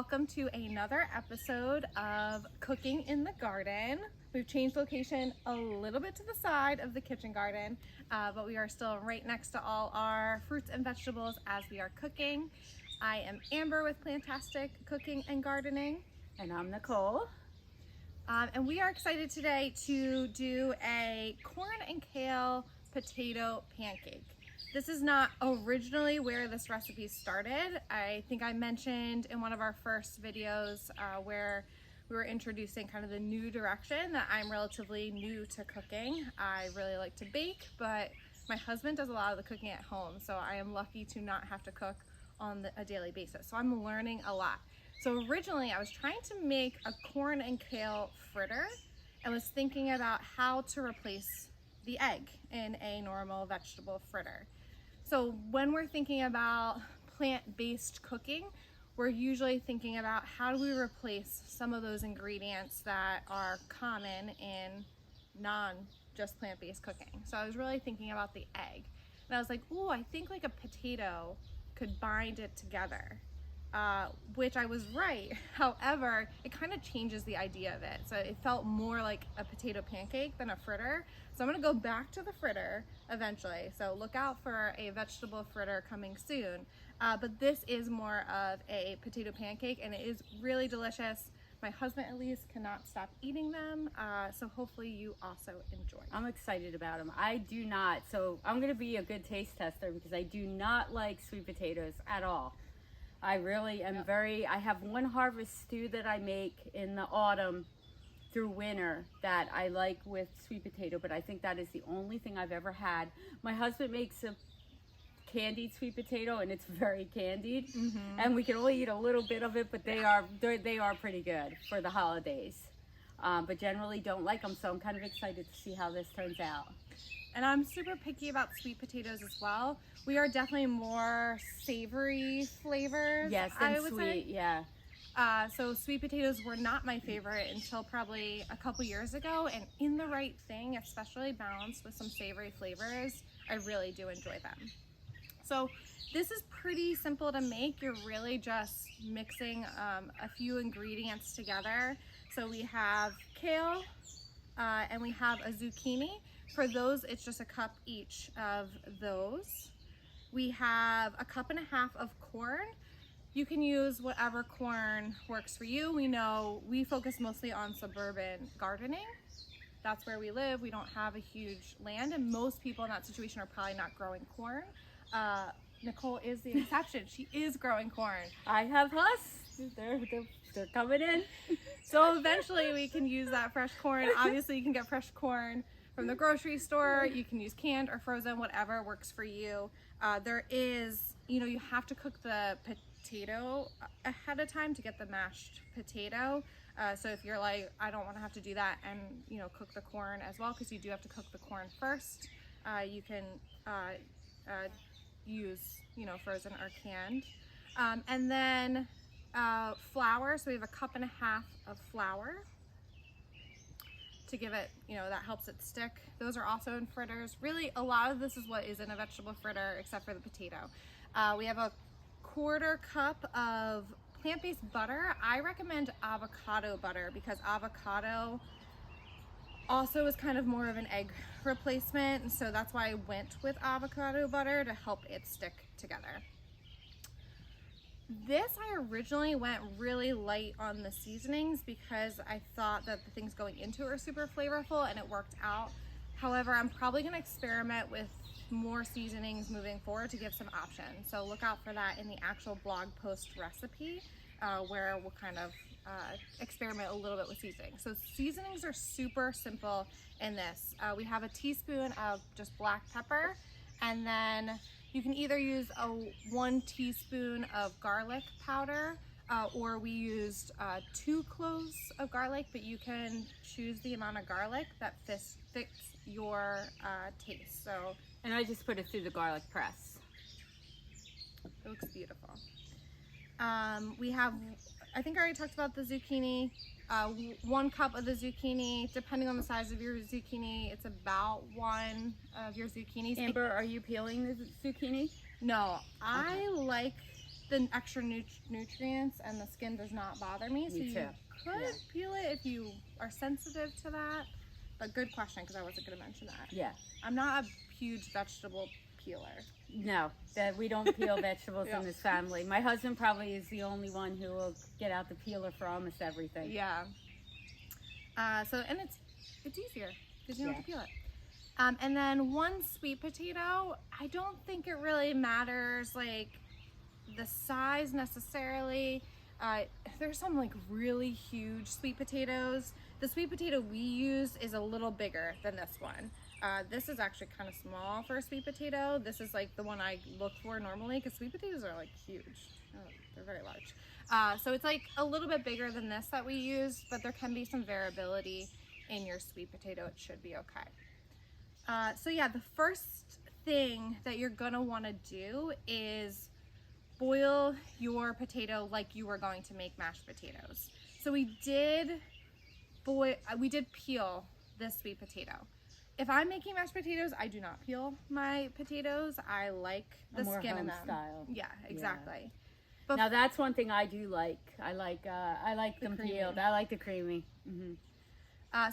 welcome to another episode of Cooking in the Garden. We've changed location a little bit to the side of the kitchen garden, but we are still right next to all our fruits and vegetables as we are cooking. I am Amber with Plantastic Cooking and Gardening. And I'm Nicole. And we are excited today to do a corn and kale potato pancake. This is not originally where this recipe started. I think I mentioned in one of our first videos where we were introducing kind of the new direction that I'm relatively new to cooking. I really like to bake, but my husband does a lot of the cooking at home, so I am lucky to not have to cook on a daily basis. So I'm learning a lot. So originally I was trying to make a corn and kale fritter and was thinking about how to replace the egg in a normal vegetable fritter. So when we're thinking about plant-based cooking, we're usually thinking about how do we replace some of those ingredients that are common in just plant-based cooking. So I was really thinking about the egg. And I was like, ooh, I think like a potato could bind it together, which I was right. However, it kind of changes the idea of it. So it felt more like a potato pancake than a fritter. So I'm gonna go back to the fritter eventually. So look out for a vegetable fritter coming soon. But this is more of a potato pancake and it is really delicious. My husband at least cannot stop eating them. So hopefully you also enjoy. I'm excited about them. I do not. So I'm gonna be a good taste tester because I do not like sweet potatoes at all. I really am I have one harvest stew that I make in the autumn through winter that I like with sweet potato, but I think that is the only thing I've ever had. My husband makes a candied sweet potato and it's very candied, and we can only eat a little bit of it, but they are pretty good for the holidays. But generally don't like them, so I'm kind of excited to see how this turns out. And I'm super picky about sweet potatoes as well. We are definitely more savory flavors. Yes, I than would sweet, say. yeah. So sweet potatoes were not my favorite until probably a couple years ago, and in the right thing, especially balanced with some savory flavors, I really do enjoy them. So this is pretty simple to make. You're really just mixing a few ingredients together. So we have kale and we have a zucchini. For those, it's just a cup each of those. We have a cup and a half of corn. You can use whatever corn works for you. We know we focus mostly on suburban gardening. That's where we live. We don't have a huge land, and most people in that situation are probably not growing corn. Nicole is the exception. She is growing corn. I have husks. They're coming in. So eventually we can use that fresh corn. Obviously you can get fresh corn from the grocery store. You can use canned or frozen, whatever works for you. There is, you have to cook the potato ahead of time to get the mashed potato. So if you're like, I don't want to have to do that and cook the corn as well, because you do have to cook the corn first, you can use frozen or canned. And then flour. So we have a cup and a half of flour to give it, that helps it stick. Those are also in fritters. Really, a lot of this is what is in a vegetable fritter except for the potato. We have a quarter cup of plant-based butter. I recommend avocado butter because avocado also is kind of more of an egg replacement, and so that's why I went with avocado butter to help it stick together. This, I originally went really light on the seasonings because I thought that the things going into it were super flavorful, and it worked out. However, I'm probably going to experiment with more seasonings moving forward to give some options. So look out for that in the actual blog post recipe where we'll kind of experiment a little bit with seasoning. So seasonings are super simple in this. We have a teaspoon of just black pepper, and then you can either use 1 teaspoon of garlic powder or we used 2 cloves of garlic, but you can choose the amount of garlic that fits your taste. So, and I just put it through the garlic press. It looks beautiful. We have, I think I already talked about the zucchini. 1 cup of the zucchini, depending on the size of your zucchini, it's about 1 of your zucchinis. Amber, are you peeling the zucchini? No, I like the extra nutrients, and the skin does not bother me. So you could peel it if you are sensitive to that. But good question, because I wasn't going to mention that. Yeah. I'm not a huge vegetable peeler. No, that we don't peel vegetables in this family. My husband probably is the only one who will get out the peeler for almost everything. Yeah. And it's easier because you don't have to peel it. And then one sweet potato, I don't think it really matters like the size necessarily. There's some like really huge sweet potatoes. The sweet potato we use is a little bigger than this one. This is actually kind of small for a sweet potato. This is like the one I look for normally because sweet potatoes are like huge. Oh, they're very large. So it's like a little bit bigger than this that we use, but there can be some variability in your sweet potato. It should be okay. So yeah, the first thing that you're gonna wanna do is boil your potato like you were going to make mashed potatoes. So we did peel this sweet potato. If I'm making mashed potatoes, I do not peel my potatoes. I like the skin in them. Style. Yeah, exactly. Yeah. But now that's one thing I do like. I like them creamy. peeled. I like the creamy.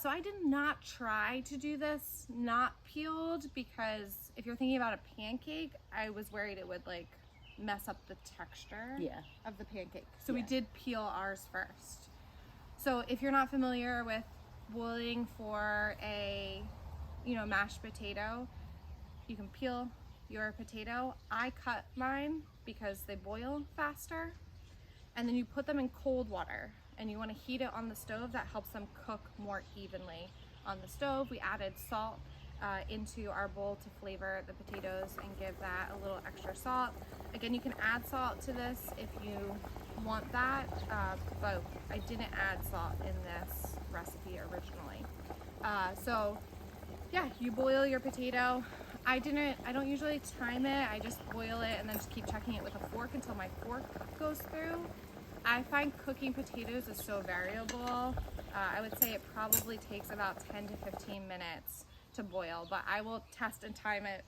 So I did not try to do this not peeled because if you're thinking about a pancake, I was worried it would like mess up the texture of the pancake. So we did peel ours first. So if you're not familiar with boiling for a mashed potato, you can peel your potato. I cut mine because they boil faster, and then you put them in cold water and you want to heat it on the stove. That helps them cook more evenly on the stove. We added salt into our bowl to flavor the potatoes and give that a little extra salt. Again, you can add salt to this if you want that, but I didn't add salt in this recipe originally. So yeah, you boil your potato. I don't usually time it. I just boil it and then just keep checking it with a fork until my fork goes through. I find cooking potatoes is so variable. I would say it probably takes about 10 to 15 minutes to boil, but I will test and time it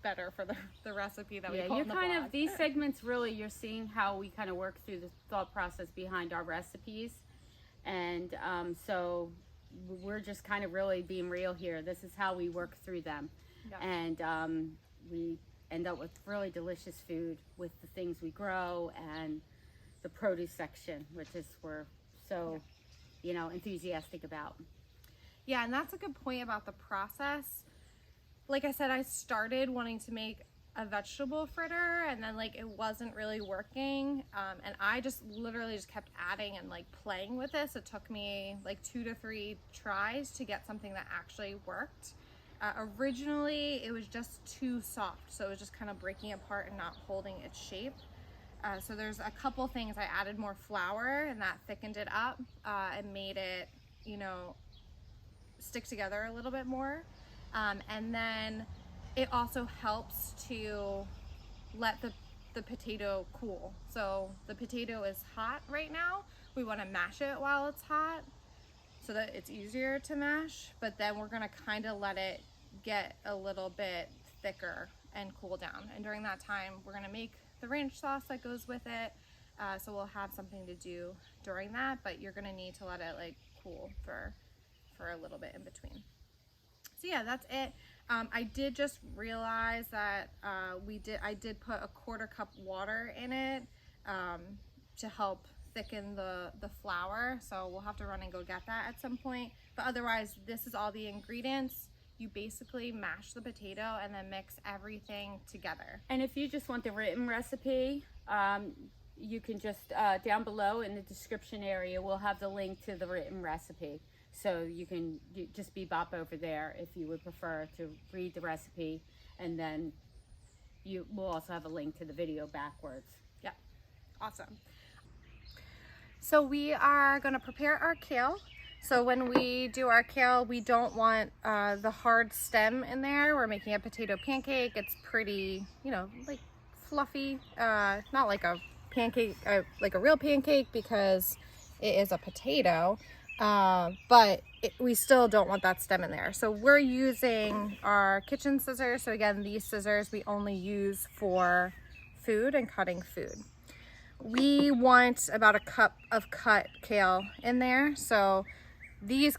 better for the recipe that we put in the blog. These segments really, you're seeing how we kind of work through the thought process behind our recipes. And so we're just kind of really being real here. This is how we work through them. Yeah. And we end up with really delicious food with the things we grow and the produce section, which is we're so, enthusiastic about. Yeah, and that's a good point about the process. Like I said, I started wanting to make a vegetable fritter and then like it wasn't really working. And I just literally just kept adding and like playing with this. It took me like 2 to 3 tries to get something that actually worked. Originally, it was just too soft. So it was just kind of breaking apart and not holding its shape. So there's a couple things. I added more flour and that thickened it up and made it, stick together a little bit more. And then it also helps to let the potato cool. So the potato is hot right now. We want to mash it while it's hot so that it's easier to mash, but then we're going to kind of let it get a little bit thicker and cool down. And during that time, we're going to make the ranch sauce that goes with it. So we'll have something to do during that, but you're going to need to let it like cool for a little bit in between. So yeah, that's it. I did just realize that I did put a 1/4 cup water in it to help thicken the flour. So we'll have to run and go get that at some point. But otherwise, this is all the ingredients. You basically mash the potato and then mix everything together. And if you just want the written recipe, you can just down below in the description area, we'll have the link to the written recipe. So you can just bebop over there if you would prefer to read the recipe, and then we'll also have a link to the video backwards. Yeah, awesome. So we are going to prepare our kale. So when we do our kale, we don't want the hard stem in there. We're making a potato pancake. It's pretty, like fluffy, not like a pancake, like a real pancake because it is a potato. But we still don't want that stem in there. So we're using our kitchen scissors. So again, these scissors we only use for food and cutting food. we want about a cup of cut kale in there. So these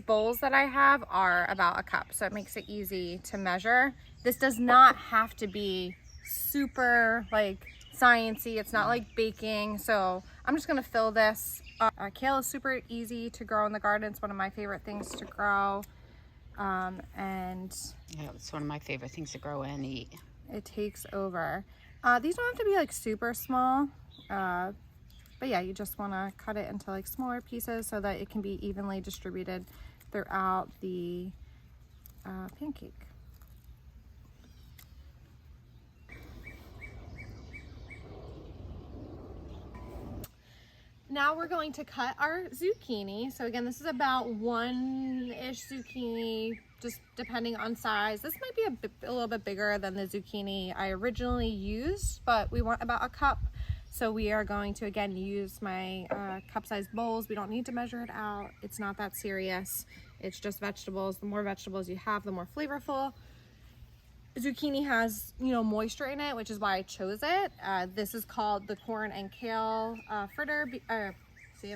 bowls that I have are about a cup, so it makes it easy to measure. This does not have to be super like sciencey. It's not like baking, so I'm just gonna fill this. Kale is super easy to grow in the garden. It's one of my favorite things to grow, and Yeah, it's one of my favorite things to grow and eat. it takes over. These don't have to be like super small, but yeah, you just want to cut it into like smaller pieces so that it can be evenly distributed throughout the pancake. Now we're going to cut our zucchini. So again, this is about one-ish zucchini, just depending on size. This might be a little bit bigger than the zucchini I originally used, but we want about a cup. So we are going to, again, use my cup-sized bowls. We don't need to measure it out. It's not that serious. It's just vegetables. The more vegetables you have, the more flavorful. Zucchini has, moisture in it, which is why I chose it. This is called the corn and kale fritter. I'm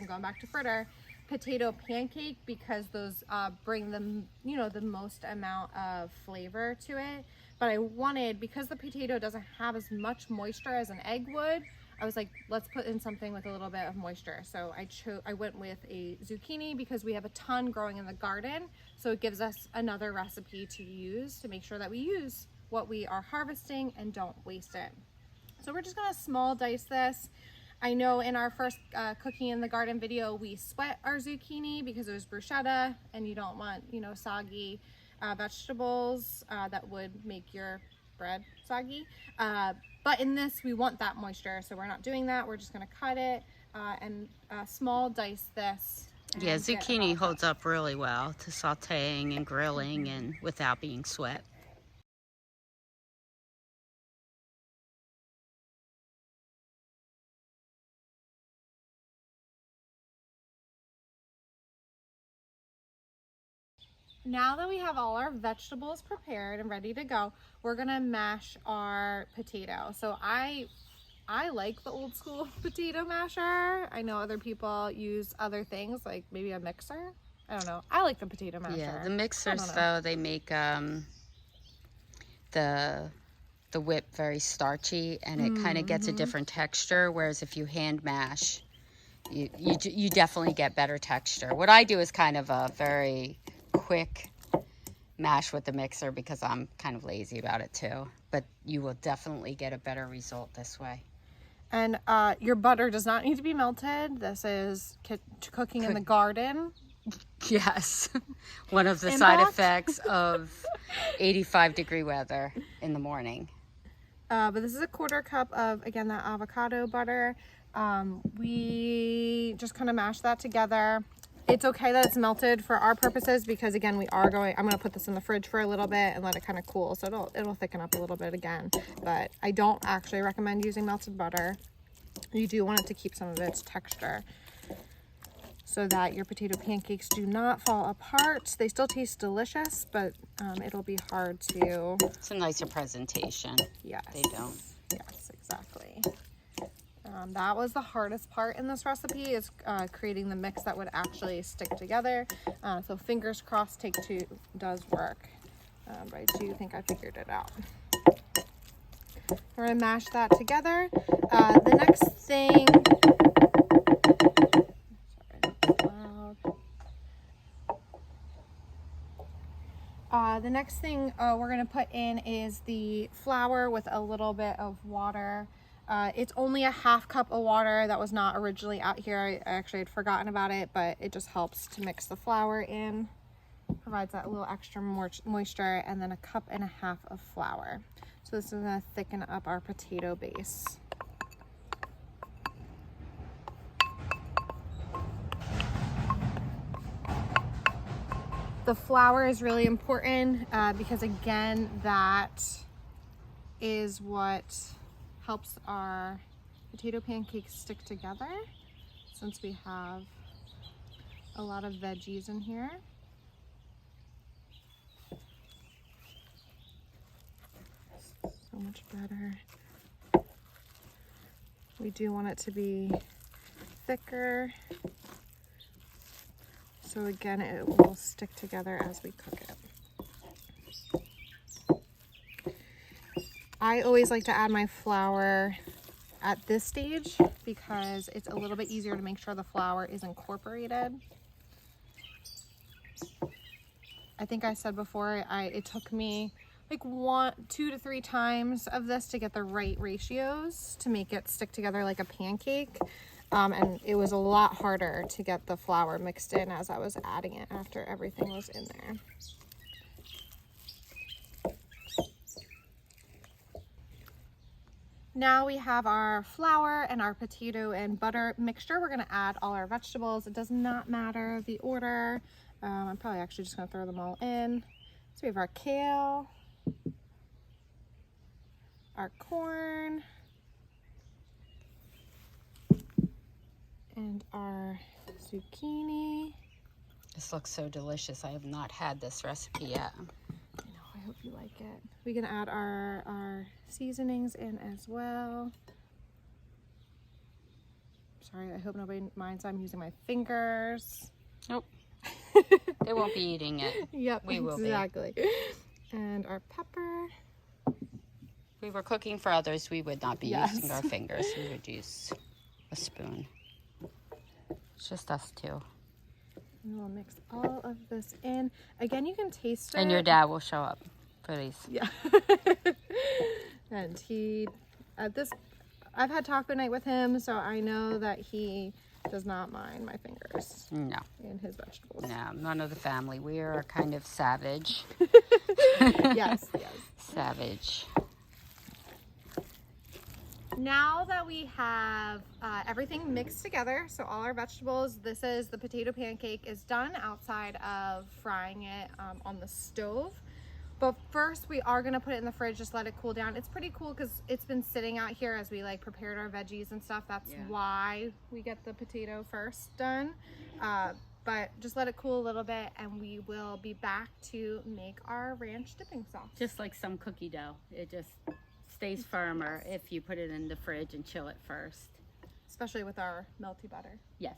going back to fritter. Potato pancake, because those bring them, the most amount of flavor to it. But I wanted, because the potato doesn't have as much moisture as an egg would, I was like, let's put in something with a little bit of moisture. So I went with a zucchini because we have a ton growing in the garden. So it gives us another recipe to use to make sure that we use what we are harvesting and don't waste it. So we're just gonna small dice this. I know in our first cooking in the garden video, we sweat our zucchini because it was bruschetta, and you don't want, soggy vegetables that would make your bread soggy. But in this, we want that moisture, so we're not doing that. We're just gonna cut it and small dice this. Yeah, zucchini holds up really well to sauteing and grilling and without being sweat. Now that we have all our vegetables prepared and ready to go, we're gonna mash our potato. So I like the old school potato masher. I know other people use other things, like maybe a mixer. I don't know. I like the potato masher. Yeah, the mixers though, they make the whip very starchy, and it kind of gets a different texture. Whereas if you hand mash, you definitely get better texture. What I do is kind of a very quick mash with the mixer because I'm kind of lazy about it too. But you will definitely get a better result this way. And your butter does not need to be melted. This is cooking in the garden. Yes, one of the side effects of 85-degree weather in the morning. But this is a 1/4 cup of, again, that avocado butter. We just kind of mash that together. It's okay that it's melted for our purposes because, again, I'm going to put this in the fridge for a little bit and let it kind of cool, so it'll thicken up a little bit again. But I don't actually recommend using melted butter. You do want it to keep some of its texture so that your potato pancakes do not fall apart. They still taste delicious, but it'll be hard to... It's a nicer presentation. Yes. They don't. Yes, exactly. That was the hardest part in this recipe, is creating the mix that would actually stick together. So fingers crossed, take 2 does work. But I do think I figured it out. We're gonna mash that together. The next thing... The next thing we're going to put in is the flour with a little bit of water. It's only a 1/2 cup of water. That was not originally out here. I actually had forgotten about it, but it just helps to mix the flour in. Provides that little extra moisture, and then a 1.5 cups of flour. So this is going to thicken up our potato base. The flour is really important because, again, that is what helps our potato pancakes stick together, since we have a lot of veggies in here. So much better. We do want it to be thicker. So again, it will stick together as we cook it. I always like to add my flour at this stage because it's a little bit easier to make sure the flour is incorporated. I think I said before, it took me like 2 to 3 times of this to get the right ratios to make it stick together like a pancake. And it was a lot harder to get the flour mixed in as I was adding it after everything was in there. Now we have our flour and our potato and butter mixture. We're gonna add all our vegetables. It does not matter the order. I'm probably actually just gonna throw them all in. So we have our kale, our corn, and our zucchini. This looks so delicious. I have not had this recipe yet. I know, I hope you like it. We can add our seasonings in as well. Sorry, I hope nobody minds I'm using my fingers. Nope. They won't be eating it. Yep, we will exactly. And our pepper. If we were cooking for others, we would not be using our fingers. We would use a spoon. It's just us two. And we'll mix all of this in. Again, you can taste it. And your dad will show up for these. Yeah. And I've had taco night with him, so I know that he does not mind my fingers. No. In his vegetables. No, none of the family. We are kind of savage. Yes, yes. Savage. Now that we have everything mixed together, so all our vegetables, the potato pancake is done outside of frying it on the stove. But first we are gonna put it in the fridge, just let it cool down. It's pretty cool because it's been sitting out here as we like prepared our veggies and stuff. That's why we get the potato first done. But just let it cool a little bit and we will be back to make our ranch dipping sauce. Just like some cookie dough. It just stays firmer if you put it in the fridge and chill it first. Especially with our melty butter. Yes.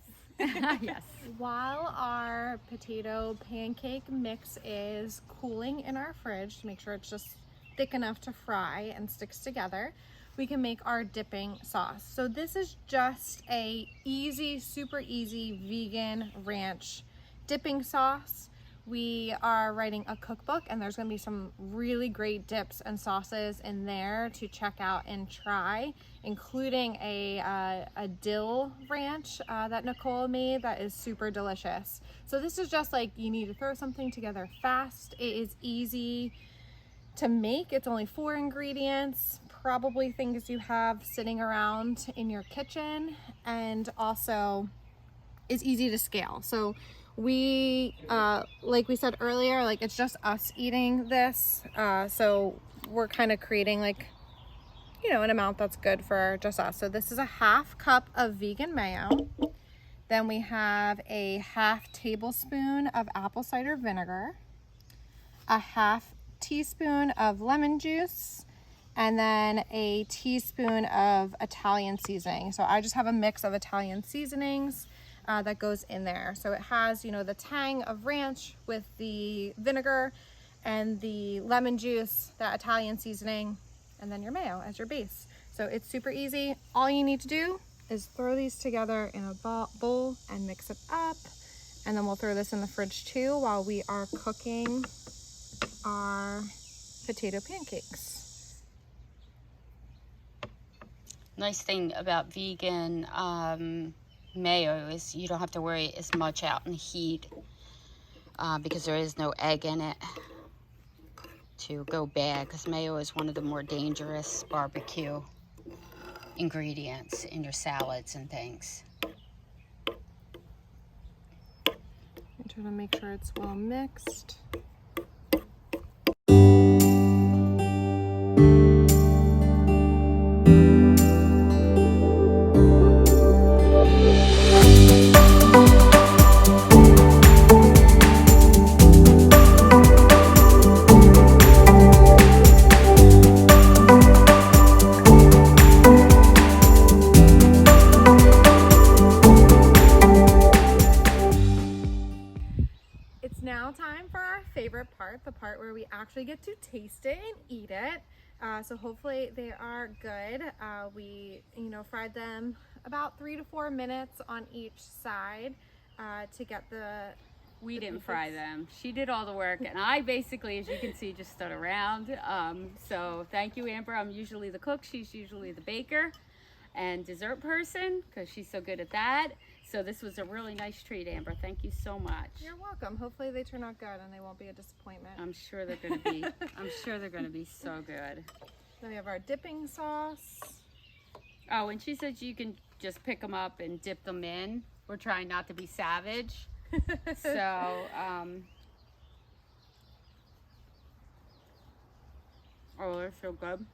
Yes. While our potato pancake mix is cooling in our fridge to make sure it's just thick enough to fry and sticks together, we can make our dipping sauce. So this is just a super easy vegan ranch dipping sauce. We are writing a cookbook and there's gonna be some really great dips and sauces in there to check out and try, including a dill ranch that Nicole made that is super delicious. So this is just like, you need to throw something together fast. It is easy to make. It's only 4 ingredients, probably things you have sitting around in your kitchen, and also is easy to scale. So we, like we said earlier, like it's just us eating this. So we're kind of creating like, you know, an amount that's good for just us. So this is a 1/2 cup of vegan mayo. Then we have a 1/2 tablespoon of apple cider vinegar, a 1/2 teaspoon of lemon juice, and then a teaspoon of Italian seasoning. So I just have a mix of Italian seasonings that goes in there. So it has, you know, the tang of ranch with the vinegar and the lemon juice, that Italian seasoning, and then your mayo as your base. So it's super easy. All you need to do is throw these together in a bowl and mix it up. And then we'll throw this in the fridge too while we are cooking our potato pancakes. Nice thing about vegan mayo is you don't have to worry as much out in the heat because there is no egg in it to go bad, because mayo is one of the more dangerous barbecue ingredients in your salads and things. I'm trying to make sure it's well mixed. time for our favorite part, the part where we actually get to taste it and eat it. So hopefully they are good. We, fried them about 3 to 4 minutes on each side to get the. We didn't fry them. She did all the work, and I basically, as you can see, just stood around. So thank you, Amber. I'm usually the cook. She's usually the baker and dessert person because she's so good at that. So this was a really nice treat, Amber. Thank you so much. You're welcome. Hopefully they turn out good and they won't be a disappointment. I'm sure they're going to be. I'm sure they're going to be so good. Then we have our dipping sauce. Oh, and she said you can just pick them up and dip them in. We're trying not to be savage. So, oh, they're so good.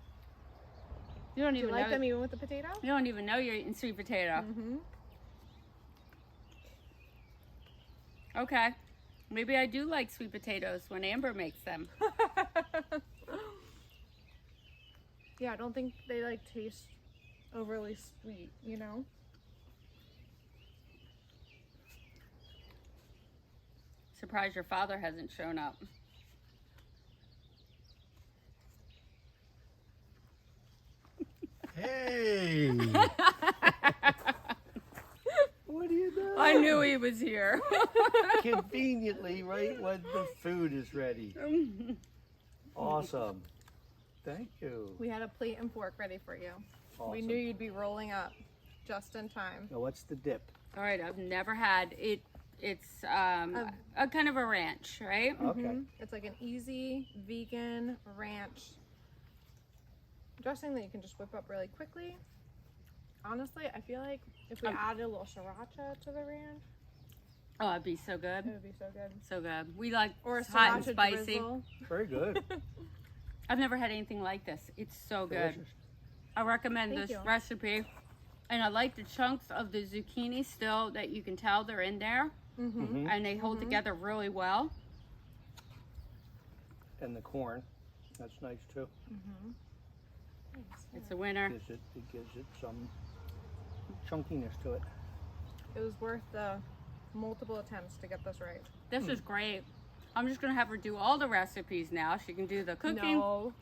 You don't Do you even like know. them even with the potato? You don't even know you're eating sweet potato. Mm-hmm. Okay, maybe I do like sweet potatoes when Amber makes them. Yeah, I don't think they taste overly sweet, Surprised your father hasn't shown up. Hey! What are you doing? I knew he was here. Conveniently, right when the food is ready. Awesome. Thank you. We had a plate and fork ready for you. Awesome. We knew you'd be rolling up just in time. Now, what's the dip? All right, I've never had it. It's a kind of a ranch, right? Okay. It's like an easy vegan ranch dressing that you can just whip up really quickly. Honestly, I feel like if we added a little sriracha to the ranch, Oh, it'd be so good. it would be so good. So good. We like Or a hot and sriracha spicy. drizzle. Very good. I've never had anything like this. It's so good. Delicious. I recommend Thank this you. recipe. And I like the chunks of the zucchini still that you can tell they're in there. Mm-hmm. And they hold together really well. And the corn. That's nice too. It's a winner. It gives it some chunkiness to it. It was worth the multiple attempts to get this right. This is great. I'm just going to have her do all the recipes now. She can do the cooking No.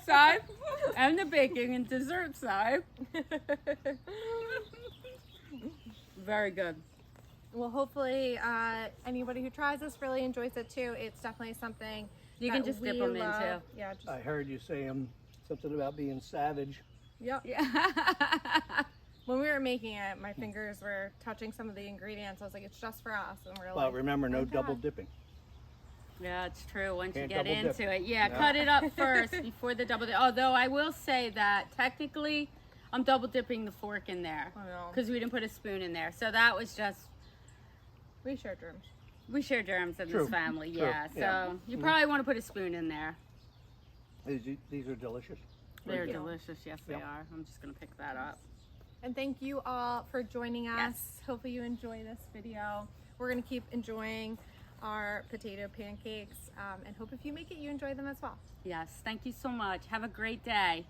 side and the baking and dessert side. Very good. Well, hopefully anybody who tries this really enjoys it too. It's definitely something You that can just dip we them in love. too. Yeah, just I heard you say something about being savage. yep. Yeah. When we were making it, my fingers were touching some of the ingredients. I was like, it's just for us, and we're Well, like, remember, no okay. double dipping. Yeah, it's true. Once you Can't get double dip. into it. Yeah, No. cut it up first before the double dip. Although I will say that technically I'm double dipping the fork in there I know. because we didn't put a spoon in there. So that was just, We share germs. we share germs in True. this family. True. Yeah. So Yeah. you probably want to put a spoon in there. These are delicious. They're you. delicious. Yes, they Yep. are. I'm just going to pick that up. And thank you all for joining us. Yes. Hopefully you enjoy this video. We're going to keep enjoying our potato pancakes and hope if you make it, you enjoy them as well. Yes. Thank you so much. Have a great day.